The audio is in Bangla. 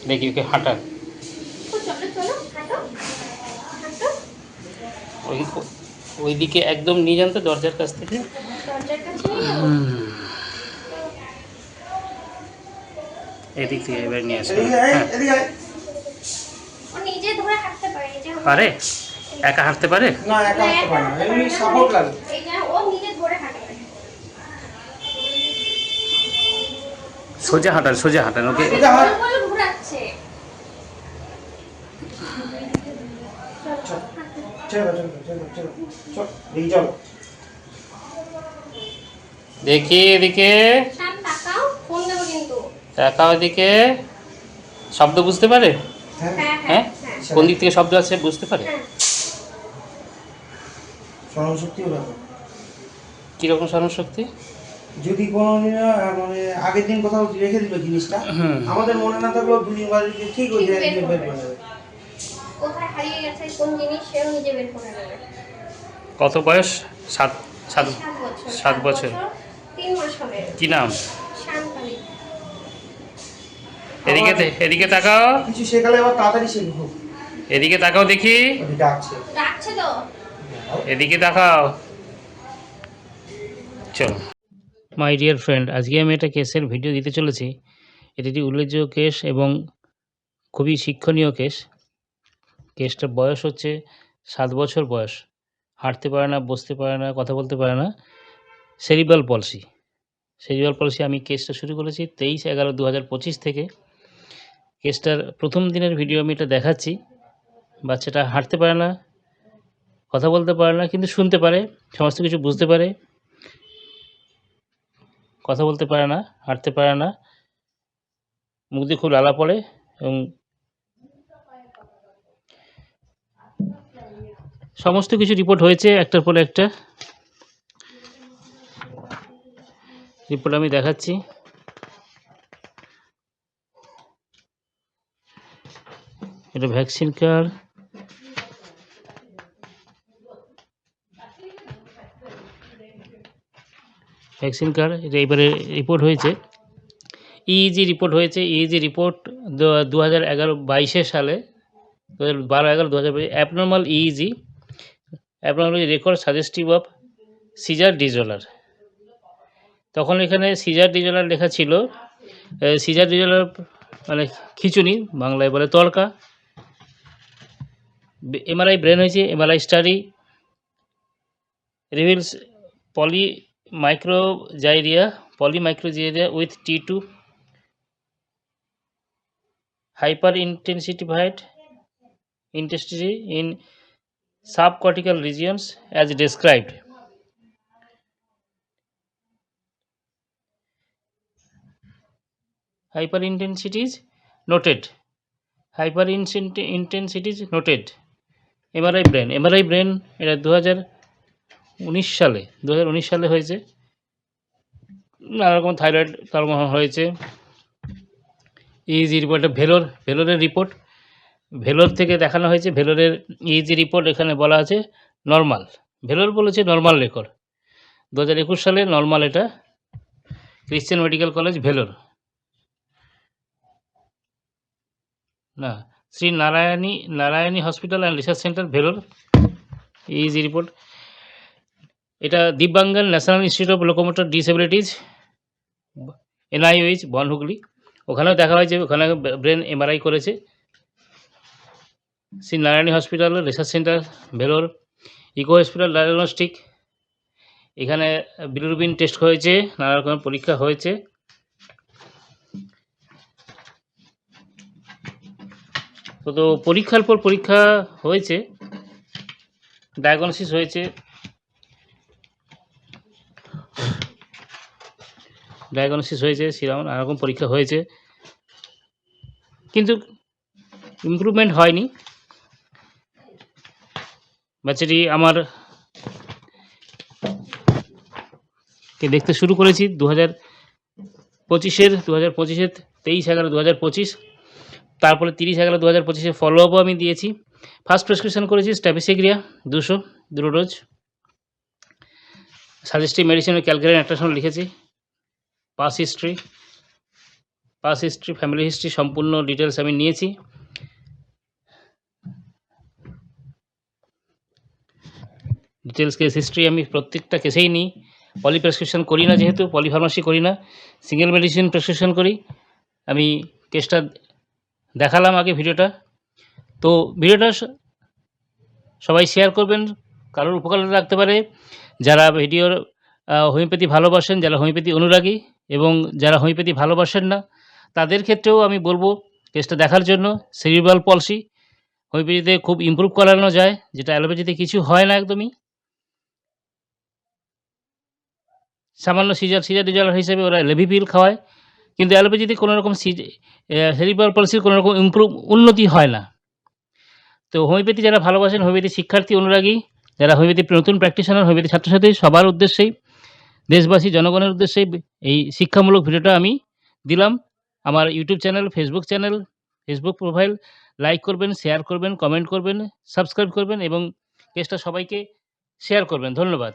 দেখি ওকে হাঁটান। ওই ওইদিকে একদম নিয়ে যান তো দরজার কাছ থেকে। এদিক থেকে এবার নিয়ে আসুন। হ্যাঁ পারে, একা হাঁটতে পারে? না একা হাঁটতে পারে না, এমনি সাপোর্ট লাগে। সোজা হাঁটান, সোজা হাঁটান ওকে। সোজা হাঁট। চলো চলো চলো চলো চলো এই চলো। দেখি এদিকে, তাকাও এদিকে। শব্দ বুঝতে পারে? হ্যাঁ হ্যাঁ কোন দিক থেকে শব্দ আছে বুঝতে পারে? স্মরণশক্তিও রাখো। কীরকম স্মরণশক্তি? যদি কোনো দিন মানে আগের দিন কোথাও রেখে দিল জিনিসটা, আমাদের মনে না থাকলেও দুদিন বাদে ঠিক হয়ে যায়, একদিন বের করে যাবে। কোথায় হারিয়ে গেছে কোন জিনিস সেও নিজে বের করে নেবে। কত বয়স? 7 7 বছর। 3 মাস হবে। কি নাম? শান্তালী। এদিকে এদিকে তাকাও। কিছু শেখালে আবার তাড়াতাড়ি শেখো। এদিকে তাকাও দেখি। ডাকছে তো। এদিকে তাকাও। চলো মাই ডিয়ার ফ্রেন্ড, আজকে আমি একটা কেসের ভিডিও দিতে চলেছি। এটি একটি উল্লেখযোগ্য কেস এবং খুবই শিক্ষণীয় কেস। কেসটার বয়স হচ্ছে 7 বছর বয়স। হাঁটতে পারে না, বসতে পারে না, কথা বলতে পারে না, সেরিব্রাল পলসি। সেরিব্রাল পলসি। আমি কেসটা শুরু করেছি 23/11/2025 থেকে। কেসটার প্রথম দিনের ভিডিও আমি এটা দেখাচ্ছি। বাচ্চাটা হাঁটতে পারে না, কথা বলতে পারে না, কিন্তু শুনতে পারে, সমস্ত কিছু বুঝতে পারে। কথা বলতে পারে না, হাঁটতে পারে না, মুখ দিয়ে খুব লালা পড়ে এবং সমস্ত কিছু রিপোর্ট হয়েছে একটার পর একটা। রিপোর্ট আমি দেখাচ্ছি। এটা ভ্যাকসিন কার্ড। ভ্যাকসিন কার্ড এটা এবারে রিপোর্ট হয়েছে। ইইজি রিপোর্ট হয়েছে। ইইজি রিপোর্ট 2011-22 সালে, 2012-11-2022 abnormal EEG, abnormal record suggestive of seizure disorder. তখন এখানে সিজার ডিজঅর্ডার লেখা ছিল। সিজার ডিজঅর্ডার মানে খিঁচুনি, বাংলায় বলে তড়কা। এমআরআই ব্রেন হয়েছে। MRI study reveals polymicrogyria with T2 hyperintensified intensity in subcortical regions as described. Hyperintensity is noted. Hyperintensity is noted. MRI brain এটা 2019 সালে হয়েছে। নানা রকম থাইরয়েড হরমোন হয়েছে। ইইজি রিপোর্ট ভেলোরের রিপোর্ট, ভেলোর থেকে দেখানো হয়েছে। ভেলোরের ইইজি রিপোর্ট এখানে বলা আছে নর্মাল। ভেলোর বলেছে নর্মাল রেকর্ড। 2021 সালে নর্মাল। এটা ক্রিশ্চিয়ান মেডিকেল কলেজ ভেলোর, না, Shri Narayani hospital and research centre Vellore. EEG report. এটা Divyangjan national institute of locomotor disabilities, NIOH, Bon Hooghly. ওখানেও দেখা হয়েছে, ওখানে ব্রেন এমআরআই করেছে। Shri Narayani hospital research centre Vellore. Echo hospital diagnostic, এখানে বিলিরুবিন টেস্ট হয়েছে, নানা রকম পরীক্ষা হয়েছে। তো পরীক্ষার পর পরীক্ষা হয়েছে, ডায়াগনোসিস হয়েছে, সেরকম নানা রকম পরীক্ষা হয়েছে, কিন্তু ইমপ্রুভমেন্ট হয়নি। বাচ্চাটি আমার কে দেখতে শুরু করেছি 2025-এর 23/11/2025। তারপরে 30/11/2025 ফলো আপও আমি দিয়েছি। ফার্স্ট প্রেসক্রিপশন করেছি স্ট্যাফিসেগ্রিয়া 200 ডোজ। সাজেস্টিভ মেডিসিনের ক্যালকুলেট অ্যাট্রাকশন লিখেছি। Pass history pass history, family history সম্পূর্ণ ডিটেলস আমি নিয়েছি। ডিটেলস কেস হিস্ট্রি আমি প্রত্যেকটা কেসেই নিই। পলি প্রেসক্রিপশন করি না, যেহেতু পলিফার্মাসি করি না, সিঙ্গেল মেডিসিন প্রেসক্রিপশন করি। আমি কেসটা দেখালাম আগে ভিডিওটা। তো ভিডিওটা সবাই শেয়ার করবেন, কারোর উপকারে লাগতে পারে। যারা ভিডিওর হোমিওপ্যাথি ভালোবাসেন, যারা হোমিওপ্যাথি অনুরাগী এবং যারা হোমিওপ্যাথি ভালোবাসেন না, তাদের ক্ষেত্রেও আমি বলব কেসটা দেখার জন্য। সেরিব্রাল পলসি হোমিওপ্যাথিতে খুব ইমপ্রুভ করানো যায়, যেটা অ্যালোপ্যাথিতে কিছু হয় না একদমই। সামান্য সিজার হিসেবে ওরা লেভিপিল খাওয়ায়, কিন্তু অ্যালোপ্যাথিতে কোনো রকম সেরিব্রাল পলসির কোনো রকম উন্নতি হয় না। তো হোমিওপ্যাথি যারা ভালোবাসেন, হোমিওপ্যাথি শিক্ষার্থী অনুরাগী, যারা হোমিওপ্যাথি নতুন প্র্যাকটিশনার, হোমিওপ্যাথি ছাত্রছাত্রী, সবার উদ্দেশ্যেই, দেশবাসী জনগণের উদ্দেশ্যেই এই শিক্ষামূলক ভিডিওটা আমি দিলাম। আমার YouTube channel, Facebook channel, Facebook profile like করবেন, শেয়ার করবেন, কমেন্ট করবেন, সাবস্ক্রাইব করবেন এবং কেসটা সবাইকে শেয়ার করবেন। ধন্যবাদ।